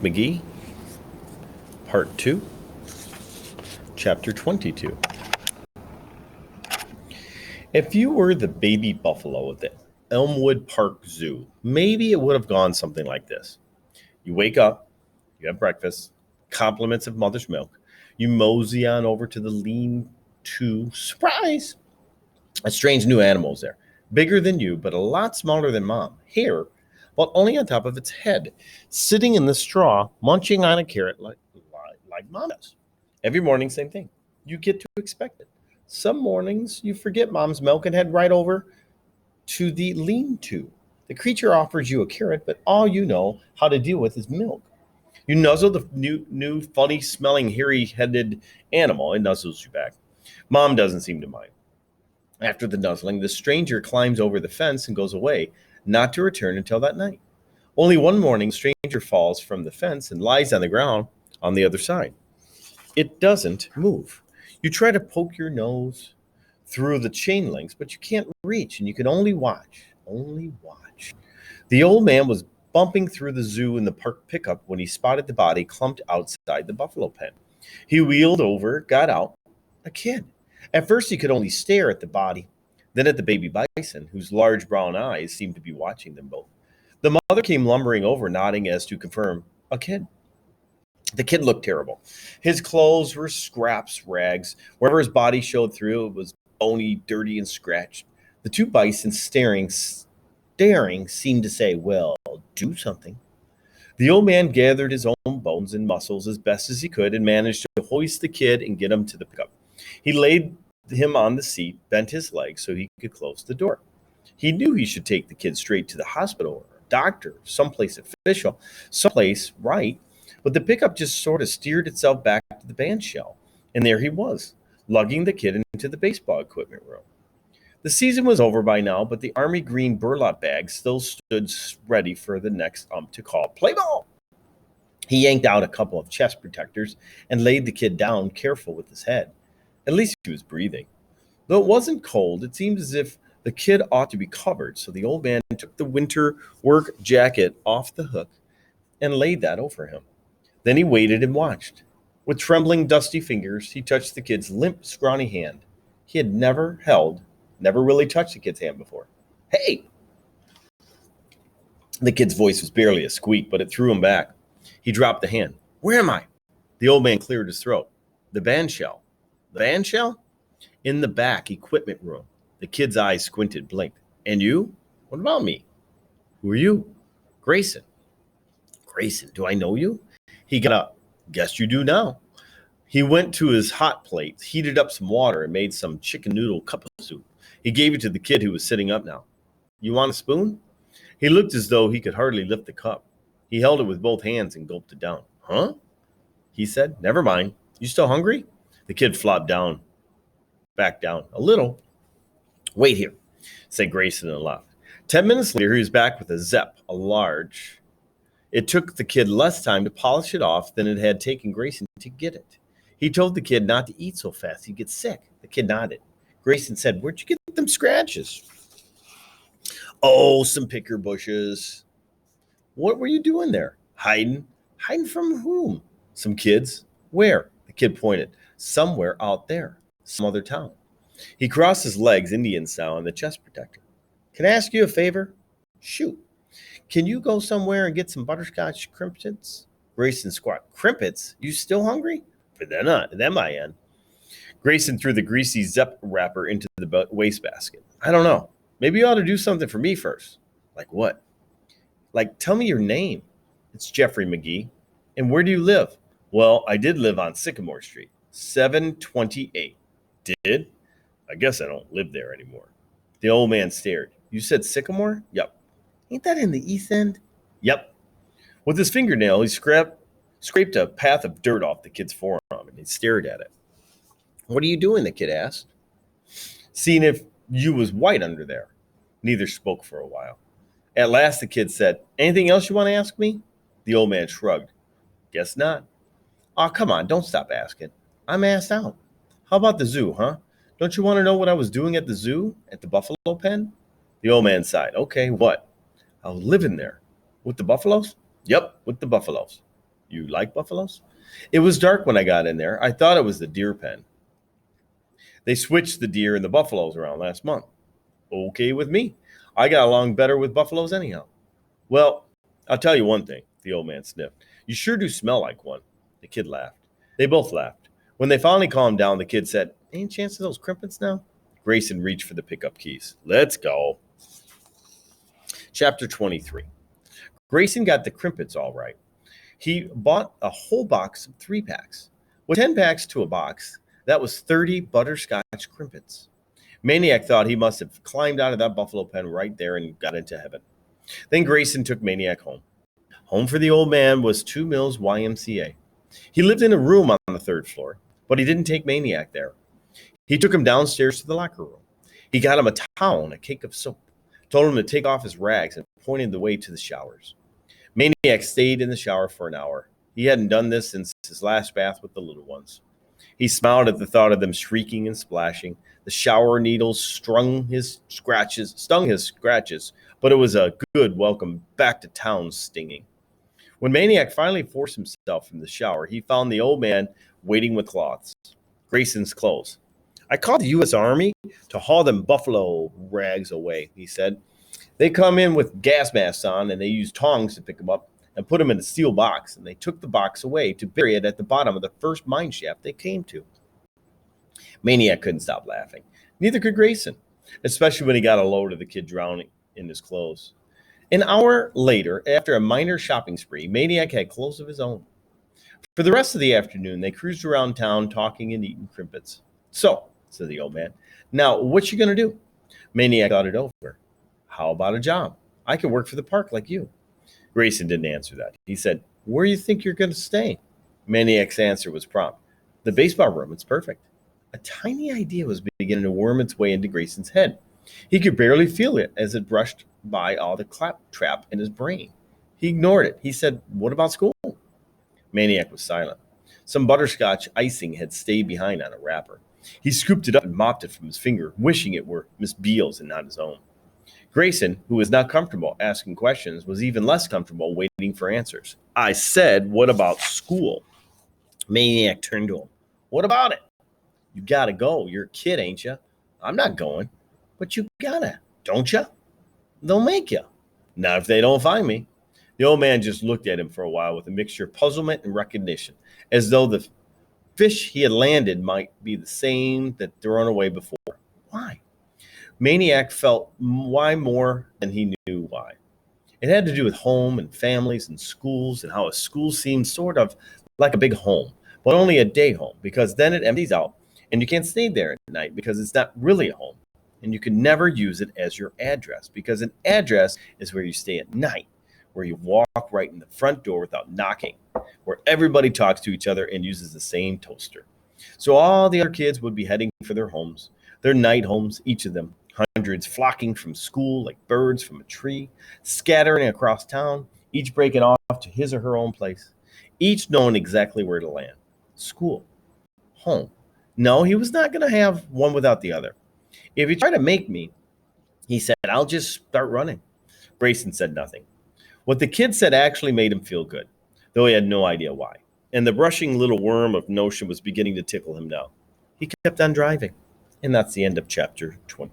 Magee, Part 2, Chapter 22. If you were the baby buffalo at the Elmwood Park Zoo, maybe it would have gone something like this. You wake up, you have breakfast, compliments of mother's milk, you mosey on over to the lean-to. Surprise! A strange new animal is there, bigger than you, but a lot smaller than Mom. Hair, but only on top of its head, sitting in the straw, munching on a carrot like Mom does. Every morning, same thing. You get to expect it. Some mornings, you forget Mom's milk and head right over to the lean-to. The creature offers you a carrot, but all you know how to deal with is milk. You nuzzle the new funny-smelling, hairy-headed animal. It nuzzles you back. Mom doesn't seem to mind. After the nuzzling, the stranger climbs over the fence and goes away, not to return until that night. Only one morning, the stranger falls from the fence and lies on the ground on the other side. It doesn't move. You try to poke your nose through the chain links, but you can't reach, and you can only watch. Only watch. The old man was bumping through the zoo in the park pickup when he spotted the body clumped outside the buffalo pen. He wheeled over, got out. A kid. At first, he could only stare at the body, then at the baby bison, whose large brown eyes seemed to be watching them both. The mother came lumbering over, nodding as to confirm, a kid. The kid looked terrible. His clothes were scraps, rags. Wherever his body showed through, it was bony, dirty, and scratched. The two bison staring seemed to say, well, do something. The old man gathered his own bones and muscles as best as he could and managed to hoist the kid and get him to the pickup. He laid him on the seat, bent his legs so he could close the door. He knew he should take the kid straight to the hospital or a doctor, someplace official, someplace right, but the pickup just sort of steered itself back to the band shell, and there he was, lugging the kid into the baseball equipment room. The season was over by now, but the army green burlap bag still stood ready for the next ump to call play ball. He yanked out a couple of chest protectors and laid the kid down, careful with his head. At least he was breathing. Though it wasn't cold, it seemed as if the kid ought to be covered, so the old man took the winter work jacket off the hook and laid that over him. Then he waited and watched. With trembling, dusty fingers, he touched the kid's limp, scrawny hand. He had never really touched a kid's hand before. Hey! The kid's voice was barely a squeak, but it threw him back. He dropped the hand. Where am I? The old man cleared his throat. The band shell. The band shell? In the back equipment room. The kid's eyes squinted, blinked. And you? What about me? Who are you? Grayson. Grayson, do I know you? He got up. Guess you do now. He went to his hot plate, heated up some water, and made some chicken noodle cup of soup. He gave it to the kid who was sitting up now. You want a spoon? He looked as though he could hardly lift the cup. He held it with both hands and gulped it down. Huh? He said. Never mind. You still hungry? The kid flopped down, back down, a little. Wait here, said Grayson and laughed. 10 minutes later, he was back with a Zepp, a large. It took the kid less time to polish it off than it had taken Grayson to get it. He told the kid not to eat so fast. He'd get sick. The kid nodded. Grayson said, where'd you get them scratches? Oh, some picker bushes. What were you doing there? Hiding. Hiding from whom? Some kids. Where? The kid pointed. Somewhere out there. Some other town. He crossed his legs, Indian style, on the chest protector. Can I ask you a favor? Shoot. Can you go somewhere and get some butterscotch crimpets? Grayson squawked. Crimpets? You still hungry? For them I am. Grayson threw the greasy Zepp wrapper into the wastebasket. I don't know. Maybe you ought to do something for me first. Like what? Like, tell me your name. It's Jeffrey Magee. And where do you live? Well, I did live on Sycamore Street, 728. Did? I guess I don't live there anymore. The old man stared. You said Sycamore? Yep. Ain't that in the East End? Yep. With his fingernail, he scraped a path of dirt off the kid's forearm, and he stared at it. What are you doing? The kid asked. Seeing if you was white under there. Neither spoke for a while. At last, the kid said, anything else you want to ask me? The old man shrugged. Guess not. Oh, come on, don't stop asking. I'm asked out. How about the zoo, huh? Don't you want to know what I was doing at the zoo? At the buffalo pen? The old man sighed. Okay, what? I was living there. With the buffaloes? Yep, with the buffaloes. You like buffaloes? It was dark when I got in there. I thought it was the deer pen. They switched the deer and the buffaloes around last month. Okay with me. I got along better with buffaloes anyhow. Well, I'll tell you one thing, the old man sniffed. You sure do smell like one. The kid laughed. They both laughed. When they finally calmed down, the kid said, any chance of those crimpets now? Grayson reached for the pickup keys. Let's go. Chapter 23. Grayson got the crimpets all right. He bought a whole box of 3-packs. With 10 packs to a box, that was 30 butterscotch crimpets. Maniac thought he must have climbed out of that buffalo pen right there and got into heaven. Then Grayson took Maniac home. Home for the old man was 2 Mills YMCA. He lived in a room on the 3rd floor, but he didn't take Maniac there. He took him downstairs to the locker room. He got him a towel and a cake of soap, told him to take off his rags, and pointed the way to the showers. Maniac stayed in the shower for an hour. He hadn't done this since his last bath with the little ones. He smiled at the thought of them shrieking and splashing. The shower needles stung his scratches, but it was a good welcome back to town stinging. When Maniac finally forced himself from the shower, he found the old man waiting with cloths. Grayson's clothes. I called the U.S. Army to haul them buffalo rags away, he said. They come in with gas masks on, and they use tongs to pick them up and put them in a steel box, and they took the box away to bury it at the bottom of the first mine shaft they came to. Maniac couldn't stop laughing. Neither could Grayson, especially when he got a load of the kid drowning in his clothes. An hour later, after a minor shopping spree, Maniac had clothes of his own. For the rest of the afternoon, they cruised around town talking and eating crimpets. So, said the old man, now what you going to do? Maniac thought it over. How about a job? I can work for the park like you. Grayson didn't answer that. He said, where do you think you're going to stay? Maniac's answer was prompt. The baseball room, it's perfect. A tiny idea was beginning to worm its way into Grayson's head. He could barely feel it as it brushed by all the claptrap in his brain. He ignored it. He said, what about school? Maniac was silent. Some butterscotch icing had stayed behind on a wrapper. He scooped it up and mopped it from his finger, wishing it were Miss Beale's and not his own. Grayson, who was not comfortable asking questions, was even less comfortable waiting for answers. I said, what about school? Maniac turned to him. What about it? You gotta go. You're a kid, ain't you? I'm not going. But you gotta, don't you? They'll make you. Not if they don't find me. The old man just looked at him for a while with a mixture of puzzlement and recognition, as though the fish he had landed might be the same that thrown away before. Why? Maniac felt why more than he knew why. It had to do with home and families and schools, and how a school seems sort of like a big home, but only a day home, because then it empties out and you can't stay there at night because it's not really a home. And you can never use it as your address, because an address is where you stay at night, where you walk right in the front door without knocking, where everybody talks to each other and uses the same toaster. So all the other kids would be heading for their homes, their night homes, each of them, hundreds flocking from school like birds from a tree, scattering across town, each breaking off to his or her own place, each knowing exactly where to land. School. Home. No, he was not going to have one without the other. If you try to make me, he said, I'll just start running. Grayson said nothing. What the kid said actually made him feel good, though he had no idea why. And the brushing little worm of notion was beginning to tickle him now. He kept on driving. And that's the end of chapter 20.